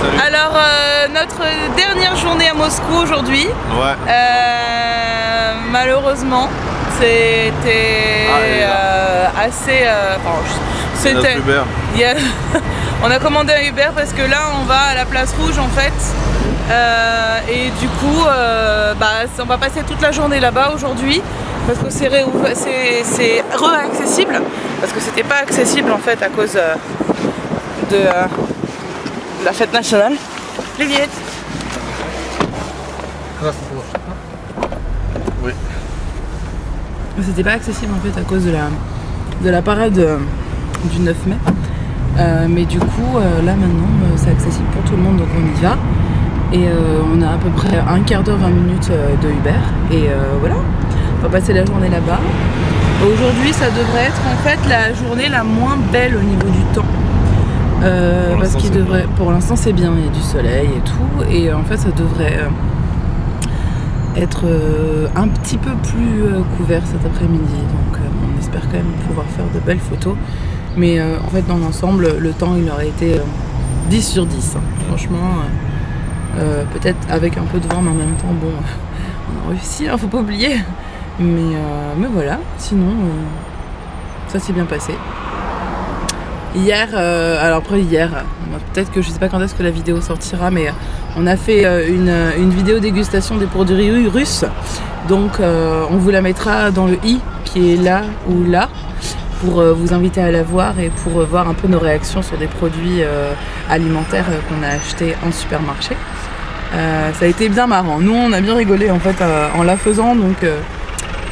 salut. Alors, notre dernière journée à Moscou aujourd'hui. Ouais. Malheureusement, c'était assez... c'était... On a commandé un Uber parce que là, on va à la place rouge en fait. Et du coup, on va passer toute la journée là-bas aujourd'hui. Parce que c'est re-accessible. Parce que c'était pas accessible en fait à cause de la fête nationale. Привет. Oui. C'était pas accessible en fait à cause de la parade du 9 mai. Mais du coup, là maintenant, c'est accessible pour tout le monde, donc on y va. Et on a à peu près un quart d'heure, 20 minutes de Uber. Et voilà, on va passer la journée là-bas. Aujourd'hui, ça devrait être en fait la journée la moins belle au niveau du temps. Parce qu'il devrait, pour l'instant c'est bien, il y a du soleil et tout. Et en fait, ça devrait être un petit peu plus couvert cet après-midi. Donc on espère quand même pouvoir faire de belles photos. Mais en fait, dans l'ensemble, le temps il aurait été 10 sur 10. Hein. Franchement, peut-être avec un peu de vent, mais en même temps, bon, on a réussi, hein, faut pas oublier. Mais voilà, sinon, ça s'est bien passé. Hier, alors après hier, peut-être que je sais pas quand est-ce que la vidéo sortira, mais on a fait une vidéo dégustation des produits russes. Donc on vous la mettra dans le i qui est là ou là, pour vous inviter à la voir et pour voir un peu nos réactions sur des produits alimentaires qu'on a achetés en supermarché. Ça a été bien marrant. Nous on a bien rigolé en fait en la faisant, donc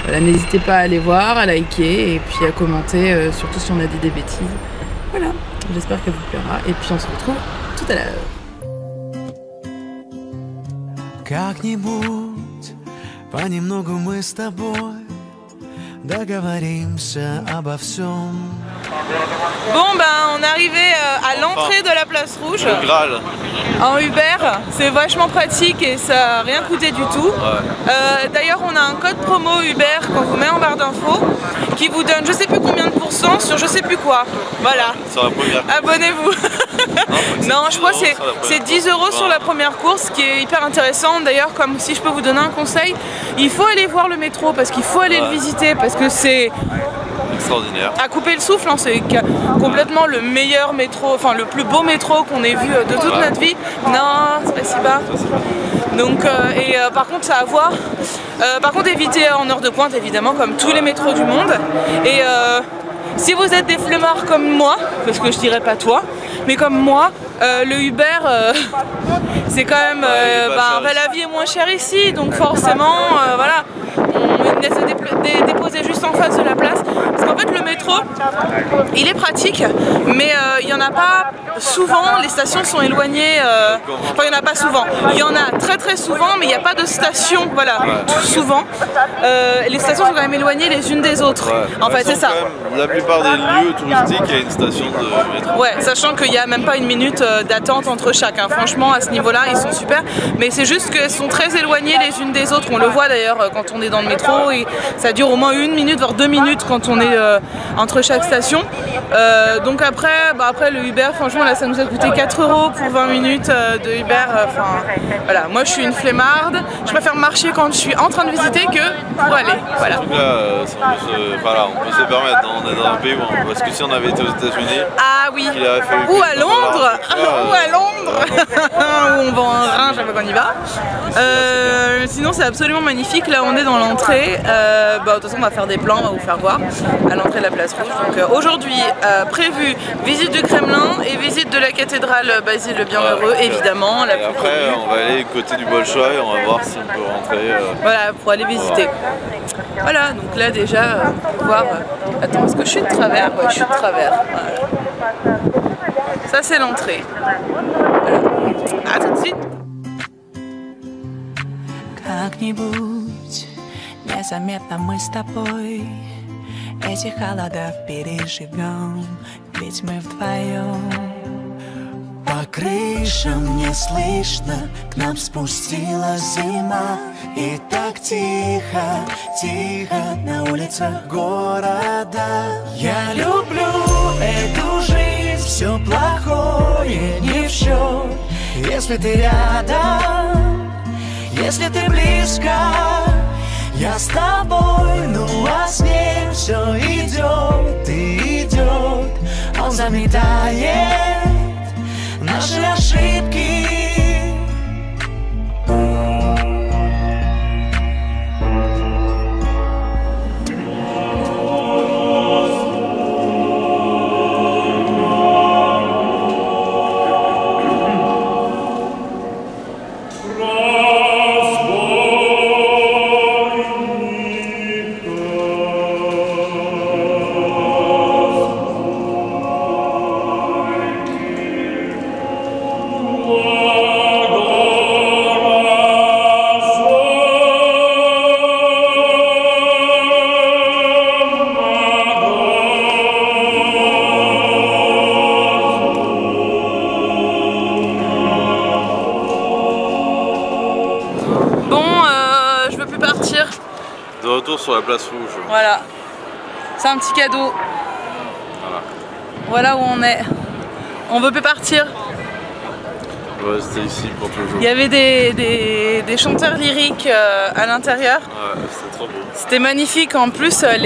voilà, n'hésitez pas à aller voir, à liker et puis à commenter, surtout si on a dit des bêtises. Voilà, j'espère qu'elle vous plaira et puis on se retrouve tout à l'heure. Как-нибудь понемногу мы с тобой договоримся обо всем. Bon ben on est arrivé à l'entrée de la place rouge. Le Graal. En Uber, c'est vachement pratique et ça n'a rien coûté du tout. Ouais. D'ailleurs on a un code promo Uber qu'on vous met en barre d'infos qui vous donne je sais plus combien de pourcents sur je sais plus quoi. Voilà. Sur la première. Abonnez-vous. Non, je crois que c'est 10 € sur la première course, qui est hyper intéressant. D'ailleurs, comme si je peux vous donner un conseil, il faut aller voir le métro parce qu'il faut aller le visiter parce que c'est extraordinaire. À couper le souffle, hein, c'est complètement le meilleur métro, enfin le plus beau métro qu'on ait vu de toute notre vie. Non, c'est pas si bas. Donc, par contre, ça à voir. Par contre, évitez en heure de pointe, évidemment, comme tous les métros du monde. Et si vous êtes des flemmards comme moi, parce que je dirais pas toi, mais comme moi, le Uber, c'est quand même, la vie est moins chère ici, donc forcément, voilà, on laisse déposer juste en face de la place. Parce qu'en fait, le métro, il est pratique, mais il n'y en a pas souvent, les stations sont éloignées, enfin il n'y en a pas souvent, il y en a très très souvent, mais il n'y a pas de station, voilà, souvent. Les stations sont quand même éloignées les unes des autres, en fait c'est ça. La plupart des lieux touristiques, il y a une station de métro. Ouais, sachant qu'il n'y a même pas une minute d'attente entre chaque, hein. Franchement à ce niveau-là ils sont super, mais c'est juste qu'elles sont très éloignées les unes des autres, on le voit d'ailleurs quand on est dans le métro, et ça dure au moins 1 minute, voire 2 minutes quand on est entre chaque station. Donc après le Uber, franchement là ça nous a coûté 4 € pour 20 minutes de Uber. Voilà, moi je suis une flemmarde, je préfère marcher quand je suis en train de visiter que pour aller. Voilà. En tout cas, on peut se permettre, on est dans un pays où parce que si on avait été aux États-Unis, ah oui, ou à Londres, ou à Londres, où on vend un rein chaque fois qu'on y va. Sinon c'est absolument magnifique, là on est dans l'entrée, de toute façon on va faire des plans, on va vous faire voir à l'entrée de la place rouge. Donc aujourd'hui prévu visite du Kremlin et visite de la cathédrale Basile le Bienheureux, évidemment. Et après on va aller côté du Bolchoï, on va voir si on peut rentrer. Voilà, pour aller visiter. Voilà, donc là déjà, voir. Attends, est-ce que je suis de travers? Ouais, je suis de travers. Voilà. Ça c'est l'entrée. Voilà. À tout de suite. Как-нибудь незаметно мы с тобой эти холода переживем, ведь мы вдвоем. По крышам не слышно, к нам спустилась зима, и так тихо, тихо на улицах города. Я люблю эту жизнь, все плохое не в счет, Если ты рядом, если ты близко, я с тобой, ну а с ней все идет и идет. Он заметает наши ошибки. De retour sur la place rouge. Voilà, c'est un petit cadeau. Voilà où on est. On veut plus partir. Ouais, c'était ici pour toujours. Il y avait des chanteurs lyriques à l'intérieur. Ouais, c'était trop beau. C'était magnifique. En plus, l'acoustique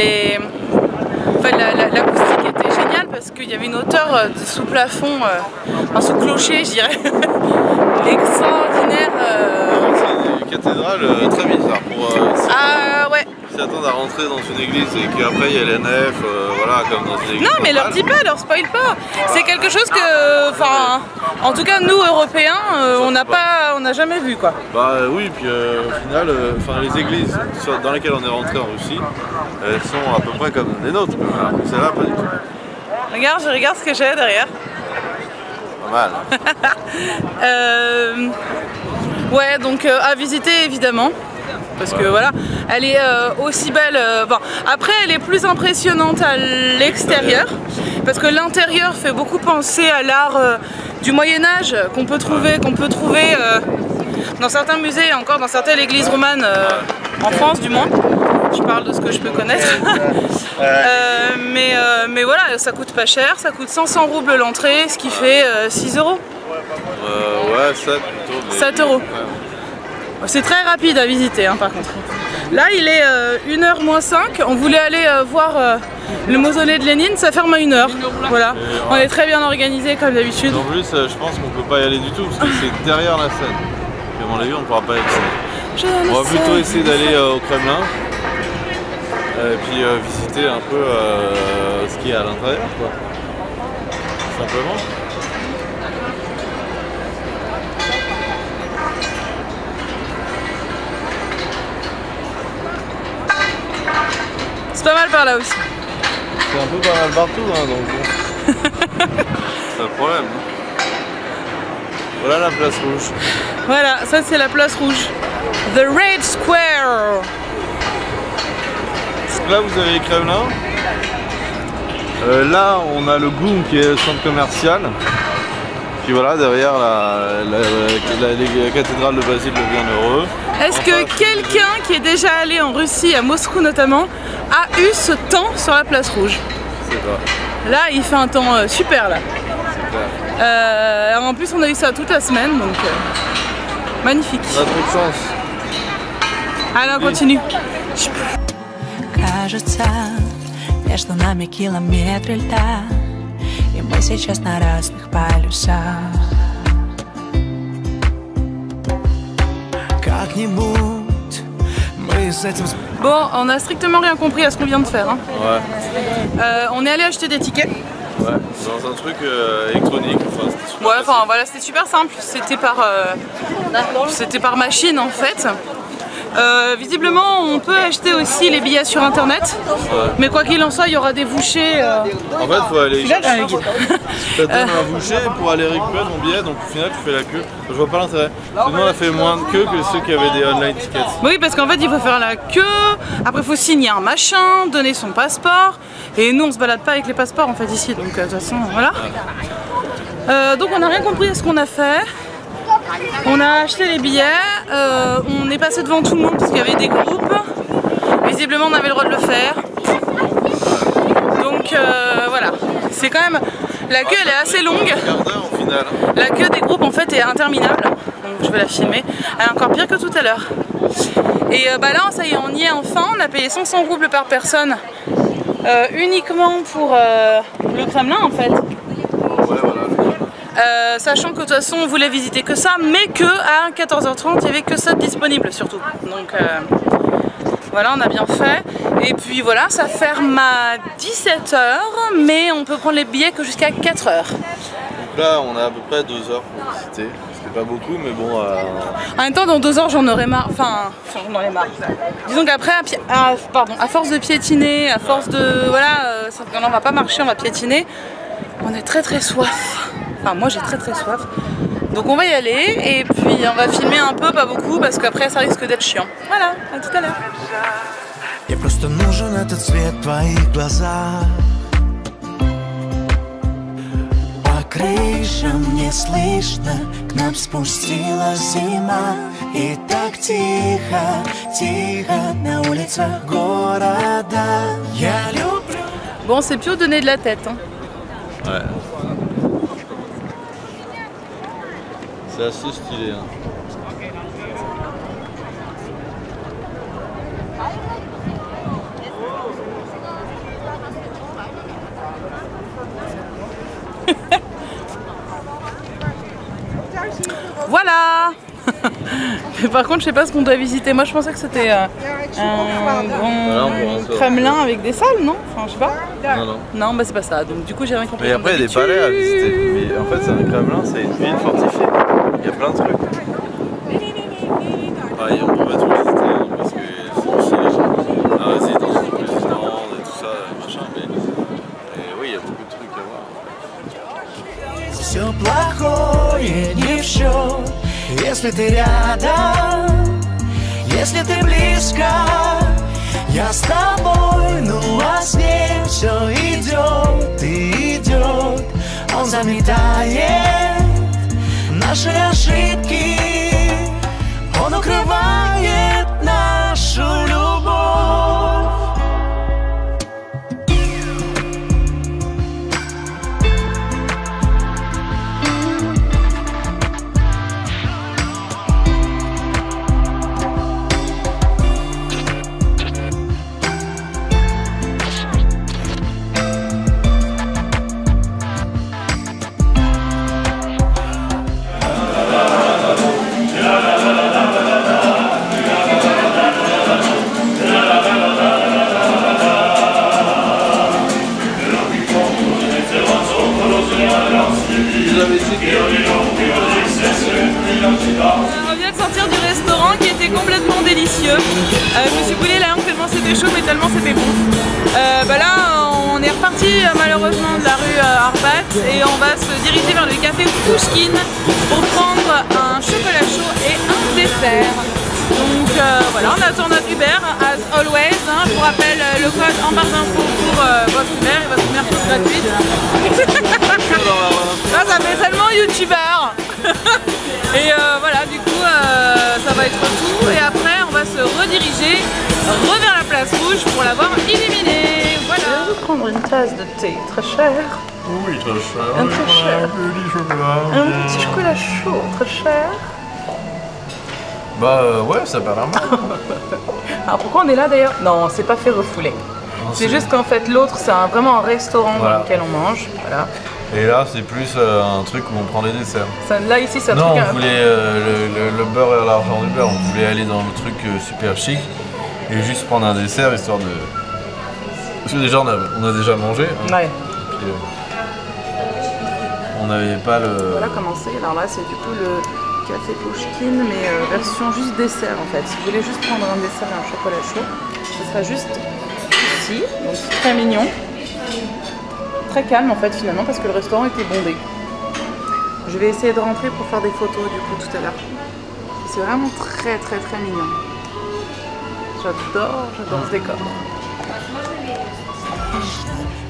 était géniale parce qu'il y avait une hauteur sous plafond, enfin sous clocher, je dirais, extraordinaire. C'est une cathédrale très bizarre pour. Ah ouais. Ils s'attendent à rentrer dans une église et qu'après il y a les nefs, voilà, comme dans une église. Non, mais leur dis pas, leur spoil pas. C'est quelque chose que, enfin, en tout cas nous Européens, on n'a jamais vu quoi. Bah oui, puis au final, les églises dans lesquelles on est rentré en Russie, elles sont à peu près comme les nôtres. Celle-là, pas du tout. Regarde, je regarde ce que j'ai derrière. Pas mal. Ouais, donc à visiter évidemment. Parce que voilà, elle est aussi belle. Bon, après, elle est plus impressionnante à l'extérieur. Parce que l'intérieur fait beaucoup penser à l'art du Moyen-Âge qu'on peut trouver dans certains musées, encore dans certaines églises romanes en France du moins. Je parle de ce que je peux connaître. Mais voilà, ça coûte pas cher, ça coûte 500 roubles l'entrée, ce qui fait 6 €. Ouais, 7 plutôt. 7 €. C'est très rapide à visiter hein, par contre. Là il est 1h moins 5, on voulait aller voir le mausolée de Lénine, ça ferme à 1h. Voilà, on est très bien organisé comme d'habitude. En plus je pense qu'on peut pas y aller du tout parce que c'est derrière la scène. Et à mon avis on ne pourra pas y aller. On va plutôt essayer d'aller au Kremlin et puis visiter un peu ce qu'il y a à l'intérieur quoi. Simplement. C'est pas mal par là aussi. C'est un peu pas mal partout hein, donc bon. C'est un problème. Voilà la place rouge. Voilà, ça c'est la place rouge. The Red Square. Là vous avez les Kremlin. Là on a le GUM qui est le centre commercial. Puis voilà derrière la cathédrale de Basile le Bienheureux. Est-ce que quelqu'un qui est déjà allé en Russie, à Moscou notamment, a eu ce temps sur la place rouge? C'est ça. Là il fait un temps super là. Super. En plus on a eu ça toute la semaine donc magnifique. On a trop de chance. Allez on continue. Кажется, между нами километры льда, и мы сейчас на разных полюсах. Как-нибудь мы с этим... Bon, on a strictement rien compris à ce qu'on vient de faire. Hein. Ouais. On est allé acheter des tickets. Ouais, dans un truc électronique. Enfin, ouais, enfin voilà, c'était super simple. C'était par machine en fait. Visiblement, on peut acheter aussi les billets sur internet, mais quoi qu'il en soit, il y aura des vouchers. En fait, il faut aller chercher. Tu donnes un voucher pour aller récupérer ton billet, donc au final, tu fais la queue. Je vois pas l'intérêt. Nous, on a fait moins de queue que ceux qui avaient des online tickets. Oui, parce qu'en fait, il faut faire la queue, après, il faut signer un machin, donner son passeport, et nous, on se balade pas avec les passeports en fait ici, donc de toute façon, voilà. Donc, on n'a rien compris à ce qu'on a fait. On a acheté les billets, on est passé devant tout le monde parce qu'il y avait des groupes. Visiblement on avait le droit de le faire. Donc voilà, c'est quand même... La queue elle est assez longue. terminale. La queue des groupes en fait est interminable, donc je vais la filmer. Elle est encore pire que tout à l'heure. Et bah là, ça y est, on y est enfin. On a payé 500 roubles par personne, uniquement pour le Kremlin en fait. Ouais, voilà. Sachant que de toute façon on voulait visiter que ça, mais que à 14h30 il n'y avait que ça disponible surtout. Donc voilà, on a bien fait. Et puis voilà, ça ferme à 17h, mais on peut prendre les billets que jusqu'à 4h. Donc là, on a à peu près 2 heures pour visiter. C'était pas beaucoup, mais bon. En même temps, dans 2 heures, j'en aurais marre. Enfin, j'en aurais marre. Disons qu'après, à force de piétiner, à force de. Voilà, on va pas marcher, on va piétiner. On est très très soif. Enfin, moi j'ai très très soif. Donc on va y aller et puis on va filmer un peu, pas beaucoup, parce qu'après ça risque d'être chiant. Voilà, à tout à l'heure. Мне просто нужен этот свет в твоих глазах. По крышам не слышно, к нам спустилась зима. И так тихо, тихо на улицах города. Я люблю. Bon, c'est plus au donner de la tête. Hein. Ouais. C'est assez stylé. Hein. Voilà. Mais par contre, je sais pas ce qu'on doit visiter. Moi, je pensais que c'était un grand Kremlin avec des salles, non? Enfin, je sais pas. Non, non. Non, bah c'est pas ça. Donc du coup, j'ai rien compris. Mais après, il y a des palais à visiter. Mais en fait, c'est un Kremlin, c'est une ville fortifiée. Il y a plein de trucs. Pareil, on va tout visiter hein, parce que c'est aussi les gens, la résidence du président et tout ça, machin. Mais oui, il y a beaucoup de trucs à voir. Все плохое не в счет, если ты рядом, если ты близко. Я с тобой, ну а с ним все идет и идет. Он заметает наши ошибки, он укрывает нашу любовь. On vient de sortir du restaurant qui était complètement délicieux. Je me suis brûlé la langue tellement c'était chaud mais tellement c'était bon. Bah là on est reparti malheureusement de la rue Arbat et on va se diriger vers le café Pouchkine pour prendre un chocolat chaud et un dessert. Donc voilà, on attend notre Uber as always. Hein. Je vous rappelle le code en barre d'infos pour votre Uber et votre première chose gratuite. Ça fait tellement youtubeur. Et voilà, du coup ça va être tout et après on va se rediriger vers la place rouge pour l'avoir illuminée. Voilà. Je vais prendre une tasse de thé très cher. Oui, très cher. Un très cher. Un petit chocolat chaud très cher. Bah ouais, ça paraît mal. Alors pourquoi on est là d'ailleurs? Non, c'est pas fait refouler. C'est juste qu'en fait l'autre c'est vraiment un restaurant dans lequel on mange. Voilà. Et là c'est plus un truc où on prend les desserts. Ça, là ici c'est un non, truc. On voulait le beurre et l'argent du beurre. On voulait aller dans le truc super chic et juste prendre un dessert histoire de. Parce que déjà on a déjà mangé. Hein. Ouais. Puis, on n'avait pas le. Voilà comment c'est. Alors là c'est du coup le café Pouchkine mais version juste dessert en fait. Si vous voulez juste prendre un dessert et un chocolat chaud, ce sera juste ici. Donc c'est très mignon. Très calme en fait finalement parce que le restaurant était bondé. Je vais essayer de rentrer pour faire des photos du coup tout à l'heure. C'est vraiment très très très mignon. J'adore ce décor.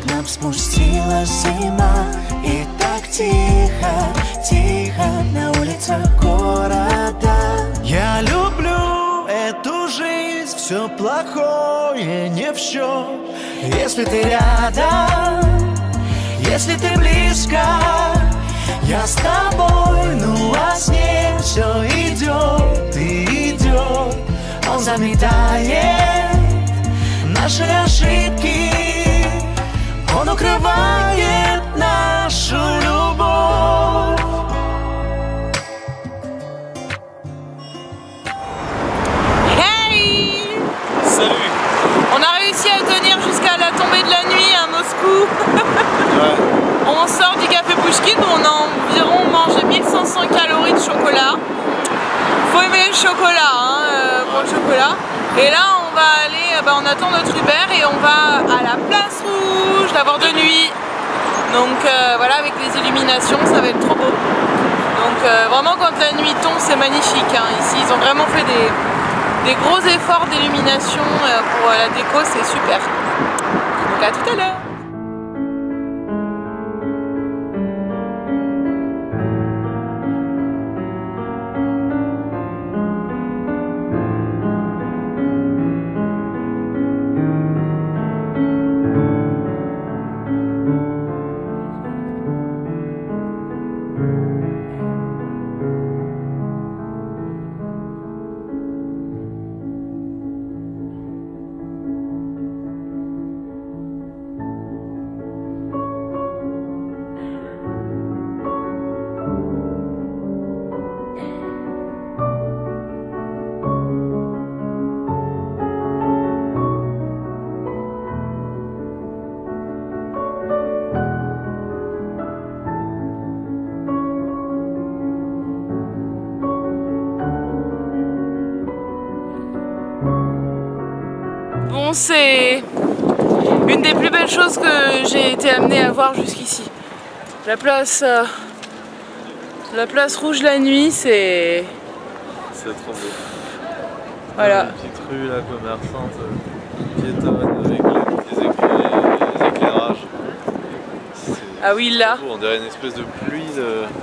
К нам спустилась зима, и так тихо, тихо на улицах города. Я люблю эту жизнь, все плохое не в счет, если ты рядом, если ты близко. Я с тобой, но во сне все идет и идет. Он заметает наши ошибки, он укрывает нашу любовь. Hey! Salut! On a réussi à tenir jusqu'à la tombée de la nuit à Moscou. Ouais. On sort du café Pouchkine, on a environ mangé 1500 calories de chocolat. Faut aimer le chocolat, hein, pour le chocolat. Et là on va aller, on attend notre Uber et on va à la Place Rouge, la voir de nuit. Donc voilà, avec les illuminations, ça va être trop beau. Donc vraiment quand la nuit tombe, c'est magnifique, hein. Ici ils ont vraiment fait des gros efforts d'illumination pour la déco, c'est super. Donc à tout à l'heure. Bon, c'est une des plus belles choses que j'ai été amenée à voir jusqu'ici. La place Rouge la nuit, c'est... C'est trop beau. Voilà. Une petite rue là, commerçante, piétonne, avec les éclairages. Ah oui, là. On dirait une espèce de pluie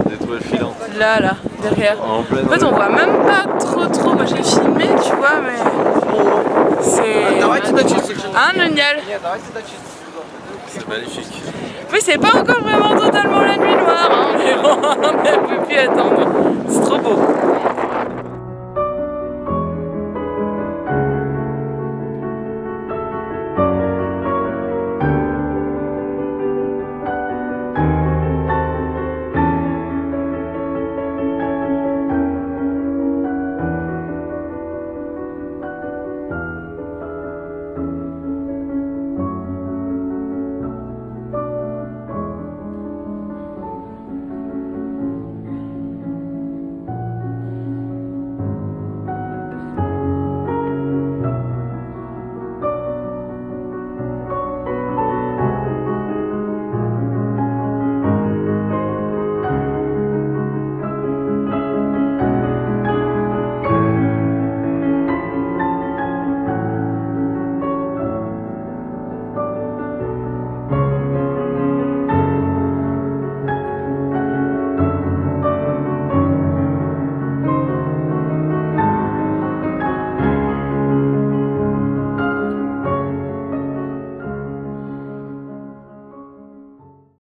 d'étoiles filantes. Là, derrière. En pleine En fait, on voit même pas trop. Moi, j'ai filmé, tu vois, mais c'est... Hein, génial. C'est magnifique. Oui, c'est pas encore vraiment totalement la nuit noire, hein, mais bon, on a pu attendre.